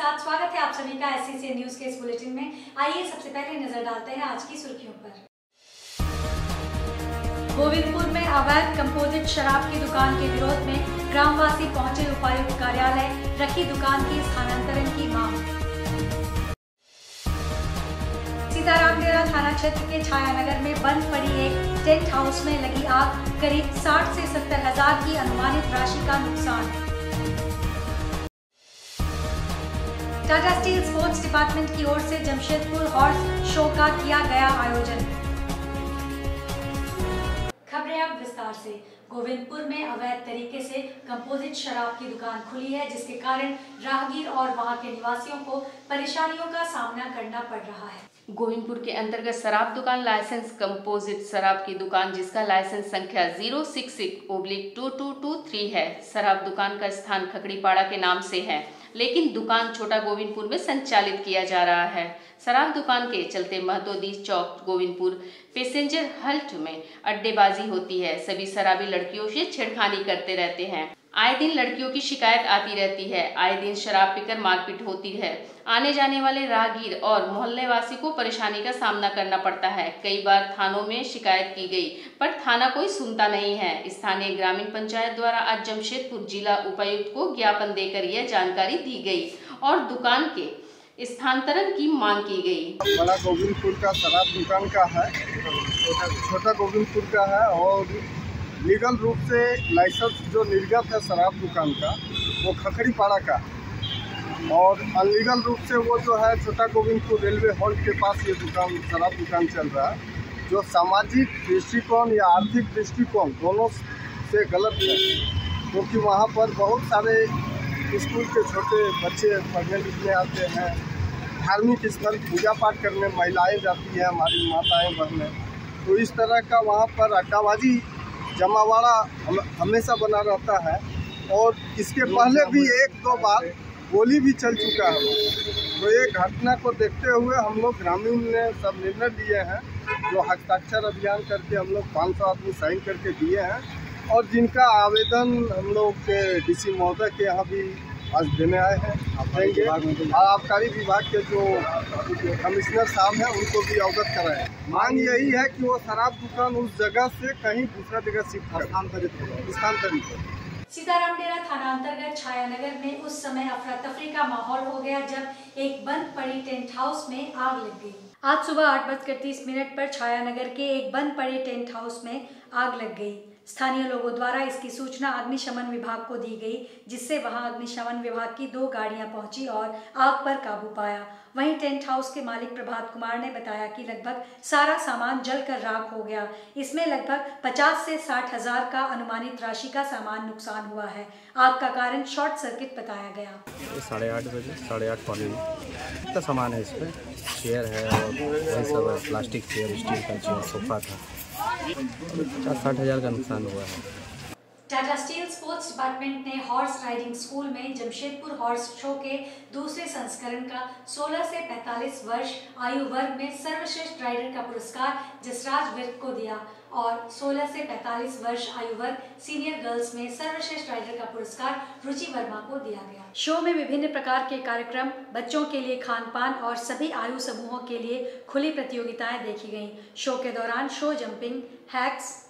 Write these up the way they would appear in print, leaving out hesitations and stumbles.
साथ स्वागत है आप सभी का SCCN न्यूज के इस बुलेटिन में। आइए सबसे पहले नजर डालते हैं आज की सुर्खियों पर। गोविंदपुर में अवैध कंपोजिट शराब की दुकान के विरोध में ग्रामवासी पहुंचे उपायुक्त कार्यालय, रखी दुकान की स्थानांतरण की मांग। सीतारामडेरा थाना क्षेत्र के छायानगर में बंद पड़ी एक टेंट हाउस में लगी आग, करीब 60 से 70 हजार की अनुमानित राशि का नुकसान। टाटा स्टील स्पोर्ट्स डिपार्टमेंट की ओर से जमशेदपुर हॉर्स शो का किया गया आयोजन। खबरें अब विस्तार से। गोविंदपुर में अवैध तरीके से कंपोजिट शराब की दुकान खुली है, जिसके कारण राहगीर और वहां के निवासियों को परेशानियों का सामना करना पड़ रहा है। गोविंदपुर के अंतर्गत शराब दुकान लाइसेंस कंपोजिट शराब की दुकान, जिसका लाइसेंस संख्या 066/2223 है। शराब दुकान का स्थान खकड़ीपाड़ा के नाम से है, लेकिन दुकान छोटा गोविंदपुर में संचालित किया जा रहा है। शराब दुकान के चलते महतोदीस चौक गोविंदपुर पैसेंजर हल्ट में अड्डेबाजी होती है। सभी शराबी लड़कियों से छेड़खानी करते रहते हैं। आए दिन लड़कियों की शिकायत आती रहती है। आए दिन शराब पीकर मारपीट होती है। आने जाने वाले राहगीर और मोहल्लेवासी को परेशानी का सामना करना पड़ता है। कई बार थानों में शिकायत की गई, पर थाना कोई सुनता नहीं है। स्थानीय ग्रामीण पंचायत द्वारा आज जमशेदपुर जिला उपायुक्त को ज्ञापन देकर यह जानकारी दी गई और दुकान के स्थानांतरण की मांग की गई। बड़ा गोविंदपुर का शराब दुकान का है, छोटा गोविंदपुर का है और लीगल रूप से लाइसेंस जो निर्गत है शराब दुकान का वो खकड़ीपाड़ा का, और अनलीगल रूप से वो जो है छोटा गोविंदपुर रेलवे हॉल्ट के पास ये दुकान शराब दुकान चल रहा है, जो सामाजिक दृष्टिकोण या आर्थिक दृष्टिकोण दोनों से गलत है, क्योंकि वहाँ पर बहुत सारे स्कूल के छोटे बच्चे पढ़ने लिखने आते हैं। धार्मिक स्थल पूजा पाठ करने महिलाएं जाती हैं, हमारी माताएं बहनें, तो इस तरह का वहाँ पर अड्डाबाजी जमावाड़ा हमेशा बना रहता है। और इसके पहले भी 1-2 बार गोली भी चल चुका है। तो ये घटना को देखते हुए हम लोग ग्रामीण ने सब निर्णय लिए हैं, जो हस्ताक्षर अभियान करके हम लोग 500 आदमी साइन करके दिए हैं, और जिनका आवेदन हम लोग के DC महोदय के यहाँ भी आज देने आए हैं, देंगे। और आबकारी विभाग के जो कमिश्नर साहब हैं उनको भी अवगत कराएं। मांग यही है कि वो शराब दुकान उस जगह से कहीं दूसरा जगह स्थानांतरित हो। सीतारामडेरा थाना अंतर्गत छायानगर में उस समय अफरा तफरी का माहौल हो गया जब एक बंद पड़ी टेंट हाउस में आग लग गई। आज सुबह 8:30 पर छायानगर के एक बंद पड़े टेंट हाउस में आग लग गई। स्थानीय लोगों द्वारा इसकी सूचना अग्निशमन विभाग को दी गई, जिससे वहां अग्निशमन विभाग की 2 गाड़ियां पहुंची और आग पर काबू पाया। वहीं टेंट हाउस के मालिक प्रभात कुमार ने बताया कि लगभग सारा सामान जलकर राख हो गया। इसमें लगभग 50 से 60 हजार का अनुमानित राशि का सामान नुकसान हुआ है। आग का कारण शॉर्ट सर्किट बताया गया। 8:30 बजे 8:30 पौने में इतना सामान है, इसमें चेयर है और वही सब प्लास्टिक चेयर, स्टील का चेयर, सोफा था। 50-60 हजार का नुकसान हुआ है। टाटा स्टील स्पोर्ट्स डिपार्टमेंट ने हॉर्स राइडिंग स्कूल में जमशेदपुर हॉर्स शो के दूसरे संस्करण का 16 से 45 वर्ष आयु वर्ग में सर्वश्रेष्ठ राइडर का पुरस्कार जसराज विर्क को दिया और 16 से 45 वर्ष आयु वर्ग सीनियर गर्ल्स में सर्वश्रेष्ठ राइडर का पुरस्कार रुचि वर्मा को दिया गया। शो में विभिन्न प्रकार के कार्यक्रम, बच्चों के लिए खान पान और सभी आयु समूहों के लिए खुली प्रतियोगिताएं देखी गईं। शो के दौरान show jumping, hacks,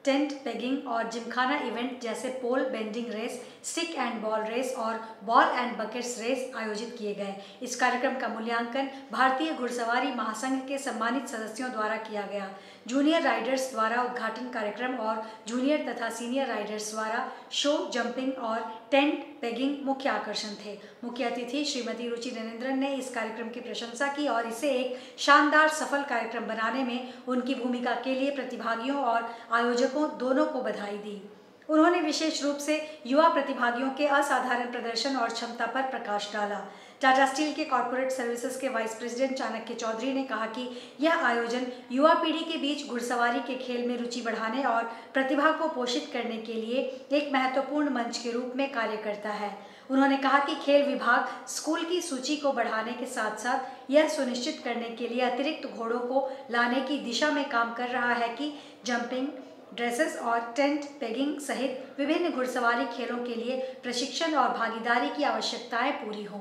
tent pegging और जिमखाना इवेंट जैसे pole bending race, stick and ball race और बॉल एंड बकेट्स रेस आयोजित किए गए। इस कार्यक्रम का मूल्यांकन भारतीय घुड़सवारी महासंघ के सम्मानित सदस्यों द्वारा किया गया। जूनियर राइडर्स द्वारा उद्घाटन कार्यक्रम और जूनियर तथा सीनियर राइडर्स द्वारा शो, जंपिंग और टेंट पेगिंग मुख्य आकर्षण थे। मुख्य अतिथि श्रीमती रुचि नरेंद्रन ने इस कार्यक्रम की प्रशंसा की और इसे एक शानदार सफल कार्यक्रम बनाने में उनकी भूमिका के लिए प्रतिभागियों और आयोजकों दोनों को बधाई दी। उन्होंने विशेष रूप से युवा प्रतिभागियों के असाधारण प्रदर्शन और क्षमता पर प्रकाश डाला। टाटा स्टील के कॉर्पोरेट सर्विसेज के वाइस प्रेसिडेंट चाणक्य चौधरी ने कहा कि यह आयोजन युवा पीढ़ी के बीच घुड़सवारी के खेल में रुचि बढ़ाने और प्रतिभा को पोषित करने के लिए एक महत्वपूर्ण मंच के रूप में कार्य करता है। उन्होंने कहा कि खेल विभाग स्कूल की सूची को बढ़ाने के साथ साथ यह सुनिश्चित करने के लिए अतिरिक्त घोड़ों को लाने की दिशा में काम कर रहा है कि जंपिंग, ड्रेसेस और टेंट पेगिंग सहित विभिन्न घुड़सवारी खेलों के लिए प्रशिक्षण और भागीदारी की आवश्यकताएं पूरी हों।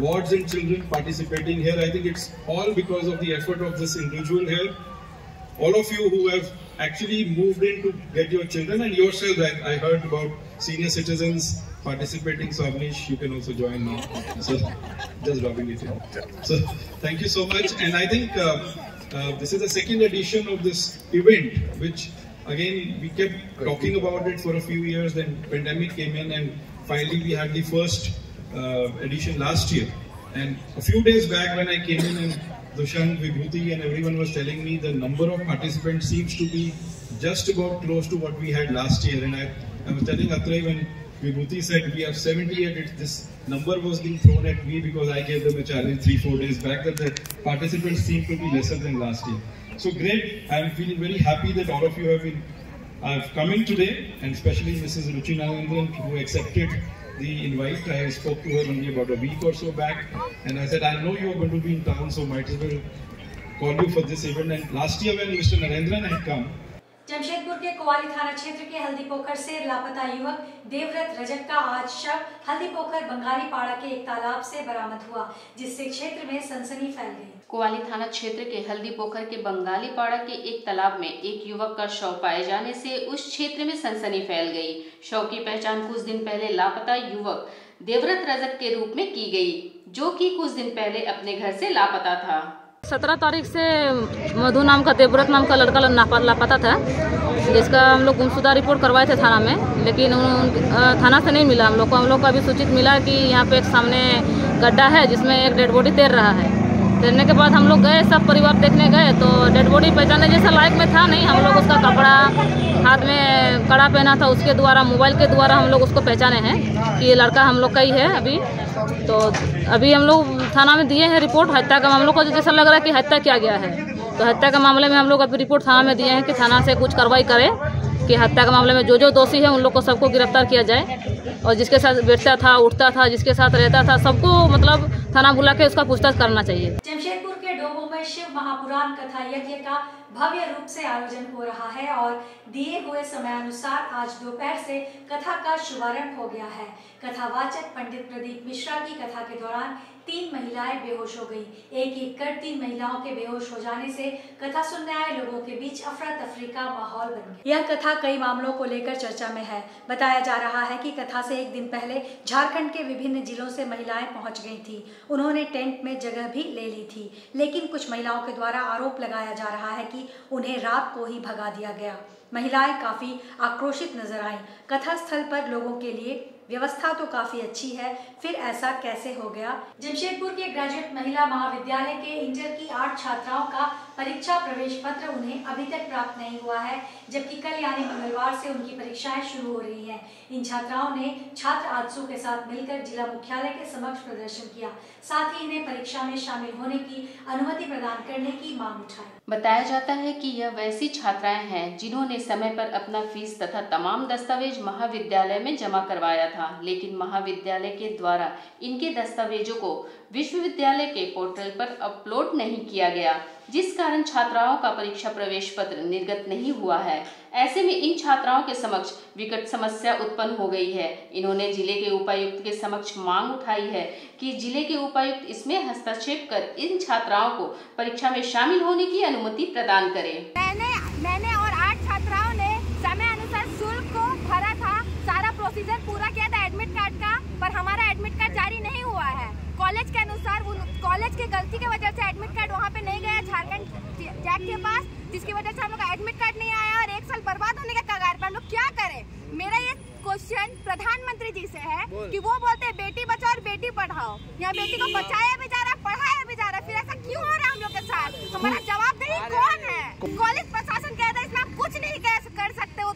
Wards and children participating here, I think it's all because of the effort of this individual here. All of you who have actually moved in to get your children and yourself, I heard about senior citizens participating. So Avnish, you can also join now. So just rubbing it in. So thank you so much. And I think this is the second edition of this event, which again we kept talking about it for a few years. Then pandemic came in, and finally we had the first edition last year. And a few days back when I came in, and Dushant, Vibhuti and everyone was telling me the number of participants seems to be just about close to what we had last year. And I was telling Atrey, when Vibhuti said we have 78, this number was being thrown at me because I gave them a challenge 3-4 days back that the participants seem to be lesser than last year. So great, I am feeling very happy that all of you have come in today, and especially Mrs. Ruchi Narendran, who accepted the invite. I spoke to her only about a week or so back, and I said, I know you are going to be in town, so might as well call you for this event. And last year when Mr. Narendran had come, Jamshedpur के कोवाली थाना क्षेत्र के हल्दी पोखर से लापता युवक देवव्रत रजक का आज शव हल्दी पोखर बंगाली पाड़ा के एक तालाब से बरामद हुआ, जिससे क्षेत्र में सनसनी फैल गई। कोवाली थाना क्षेत्र के हल्दी पोखर के बंगाली पाड़ा के एक तालाब में एक युवक का शव पाए जाने से उस क्षेत्र में सनसनी फैल गई। शव की पहचान कुछ दिन पहले लापता युवक देवव्रत रजक के रूप में की गई, जो कि कुछ दिन पहले अपने घर से लापता था। 17 तारीख से मधु नाम का देवव्रत नाम का लड़का लापता था, जिसका हम लोग गुमशुदा रिपोर्ट करवाए थे थाना में, लेकिन थाना से नहीं मिला। हम लोग को अभी सूचित मिला कि यहाँ पे एक सामने गड्ढा है जिसमें एक डेड बॉडी तैर रहा है। तैरने के बाद हम लोग गए, सब परिवार देखने गए, तो डेड बॉडी पहचानने जैसा लायक में था नहीं। हम लोग उसका कपड़ा, हाथ में कड़ा पहना था, उसके द्वारा मोबाइल के द्वारा हम लोग उसको पहचाने हैं कि ये लड़का हम लोग का ही है। तो अभी हम लोग थाना में दिए हैं रिपोर्ट। हत्या का हम लोग को जैसा लग रहा है कि हत्या किया गया है, तो हत्या के मामले में हम लोग अभी रिपोर्ट थाना में दिए हैं कि थाना से कुछ कार्रवाई करे कि हत्या के मामले में जो दोषी है उन लोग को सबको गिरफ्तार किया जाए, और जिसके साथ बैठता था, उठता था, जिसके साथ रहता था, सबको मतलब थाना बुला के उसका पूछताछ करना चाहिए। जमशेदपुर के डोबो में शिव महापुराण कथा यज्ञ का भव्य रूप से आयोजन हो रहा है और दिए हुए समयानुसार आज दोपहर से कथा का शुभारंभ हो गया है। कथावाचक पंडित प्रदीप मिश्रा की कथा के दौरान 3 महिलाएं बेहोश हो गई। एक कर 3 महिलाओं के बेहोश हो जाने से कथा सुनने आए लोगों के बीच अफरा तफरी का माहौल बन गया। यह कथा कई मामलों को लेकर चर्चा में है। बताया जा रहा है कि कथा से एक दिन पहले झारखंड के विभिन्न जिलों से महिलाएं पहुंच गई थी। उन्होंने टेंट में जगह भी ले ली थी, लेकिन कुछ महिलाओं के द्वारा आरोप लगाया जा रहा है कि उन्हें रात को ही भगा दिया गया। महिलाएं काफी आक्रोशित नजर आईं। कथा स्थल पर लोगों के लिए व्यवस्था तो काफी अच्छी है, फिर ऐसा कैसे हो गया? जमशेदपुर के ग्रेजुएट महिला महाविद्यालय के इंटर की 8 छात्राओं का परीक्षा प्रवेश पत्र उन्हें अभी तक प्राप्त नहीं हुआ है, जबकि कल यानी मंगलवार से उनकी परीक्षाएं शुरू हो रही हैं। इन छात्राओं ने छात्र आजसू के साथ मिलकर जिला मुख्यालय के समक्ष प्रदर्शन किया, साथ ही इन्हें परीक्षा में शामिल होने की अनुमति प्रदान करने की मांग उठाई। बताया जाता है कि यह वैसी छात्राएं हैं जिन्होंने समय पर अपना फीस तथा तमाम दस्तावेज महाविद्यालय में जमा करवाया था, लेकिन महाविद्यालय के द्वारा इनके दस्तावेजों को विश्वविद्यालय के पोर्टल पर अपलोड नहीं किया गया, जिस कारण छात्राओं का परीक्षा प्रवेश पत्र निर्गत नहीं हुआ है। ऐसे में इन छात्राओं के समक्ष विकट समस्या उत्पन्न हो गई है। इन्होंने जिले के उपायुक्त के समक्ष मांग उठाई है कि जिले के उपायुक्त इसमें हस्तक्षेप कर इन छात्राओं को परीक्षा में शामिल होने की अनुमति प्रदान करे। मैंने और 8 छात्राओं ने समय अनुसार शुल्क को भरा था, सारा प्रोसीजर पूरा किया था एडमिट कार्ड का, पर हमारा एडमिट कार्ड जारी नहीं हुआ है। कॉलेज के अनुसार कॉलेज की गलती की वजह से एडमिट कार्ड वहाँ पे नहीं गया झारखंड जैक के पास, जिसकी वजह से हम लोग का एडमिट कार्ड नहीं आया और 1 साल बर्बाद होने के कगार पर। हम लोग क्या करें? मेरा ये क्वेश्चन प्रधानमंत्री जी से है कि वो बोलते हैं बेटी बचाओ और बेटी पढ़ाओ, यहाँ बेटी को बचाया भी जा रहा है, पढ़ाया भी जा रहा है, फिर ऐसा क्यों हो रहा है हम लोग के साथ? हमारा जवाबदेही कौन है? कॉलेज प्रशासन कहता है इसमें आप कुछ नहीं कर सकते। वो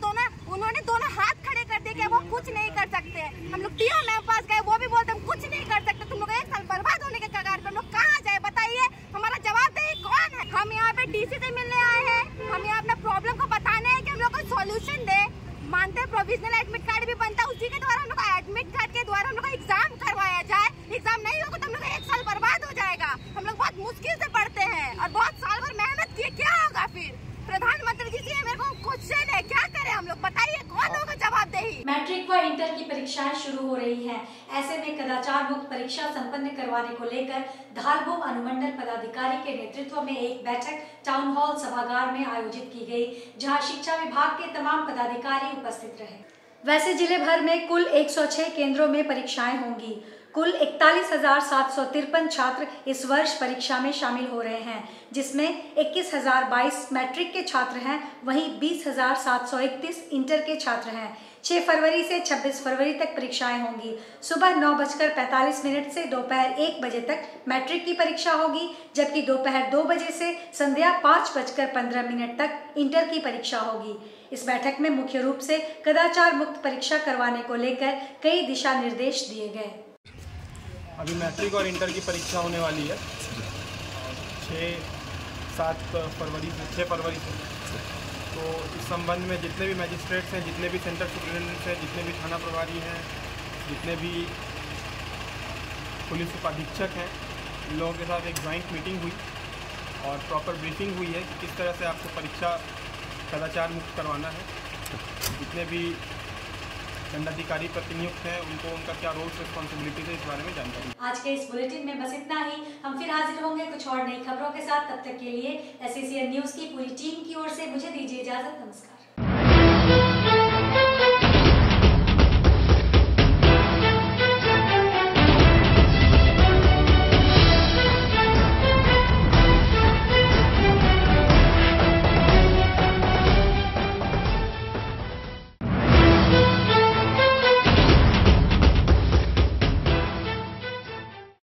उन्होंने दोनों हाथ खड़े कर दिए कि वो कुछ नहीं कर सकते। हम लोग टीओ मैम पास गए, वो भी बोलते हम कुछ नहीं कर सकते। तुम लोग 1 साल बर्बाद होने के कगार पर, लोग कहाँ जाए बताइए? हमारा जवाबदेही कौन है? हम यहाँ पे डीसी से मिलने आए हैं, हम यहाँ अपना प्रॉब्लम को बताने हैं कि हम लोग को सॉल्यूशन दे। मानते हैं प्रोविजनल एडमिट कार्ड भी बनता है, उसी के द्वारा हम लोग का एडमिट कार्ड के द्वारा हम लोग का एग्जाम करवाया जाए। एग्जाम नहीं होगा तो हम लोग का 1 साल बर्बाद हो जाएगा। हम लोग बहुत मुश्किल से पढ़ते हैं और बहुत साल भर मेहनत किए, क्या होगा फिर? प्रधानमंत्री जी से मेरे को क्वेश्चन है, क्या परीक्षाएं शुरू हो रही हैं। ऐसे में कदाचार मुक्त परीक्षा संपन्न करवाने को लेकर धारभूम अनुमंडल पदाधिकारी के नेतृत्व में एक बैठक टाउन हॉल सभागार में आयोजित की गई, जहां शिक्षा विभाग के तमाम पदाधिकारी उपस्थित रहे। वैसे जिले भर में कुल 106 केंद्रों में परीक्षाएं होंगी। कुल 41,753 छात्र इस वर्ष परीक्षा में शामिल हो रहे हैं, जिसमें 21,022 मैट्रिक के छात्र हैं, वहीं 20,731 इंटर के छात्र हैं। 6 फरवरी से 26 फरवरी तक परीक्षाएं होंगी। सुबह 9:45 से दोपहर 1 बजे तक मैट्रिक की परीक्षा होगी, जबकि दोपहर 2 बजे से संध्या 5:15 तक इंटर की परीक्षा होगी। इस बैठक में मुख्य रूप से कदाचार मुक्त परीक्षा करवाने को लेकर कई दिशा निर्देश दिए गए। अभी मैट्रिक और इंटर की परीक्षा होने वाली है 6 फरवरी से। तो इस संबंध में जितने भी मैजिस्ट्रेट्स हैं, जितने भी सेंटर सुपरिटेंडेंट्स हैं, जितने भी थाना प्रभारी हैं, जितने भी पुलिस उपाधीक्षक हैं, इन लोगों के साथ एक जॉइंट मीटिंग हुई और प्रॉपर ब्रीफिंग हुई है कि किस तरह से आपको परीक्षा कदाचार मुक्त करवाना है। जितने भी दंडाधिकारी प्रतिनियुक्त हैं उनको उनका क्या रोल्स रिस्पॉन्सिबिलिटीज है, इस बारे में जानकारी। आज के इस बुलेटिन में बस इतना ही। हम फिर हाजिर होंगे कुछ और नई खबरों के साथ। तब तक के लिए SACN न्यूज़ की पूरी टीम की ओर से मुझे दीजिए इजाजत। नमस्कार।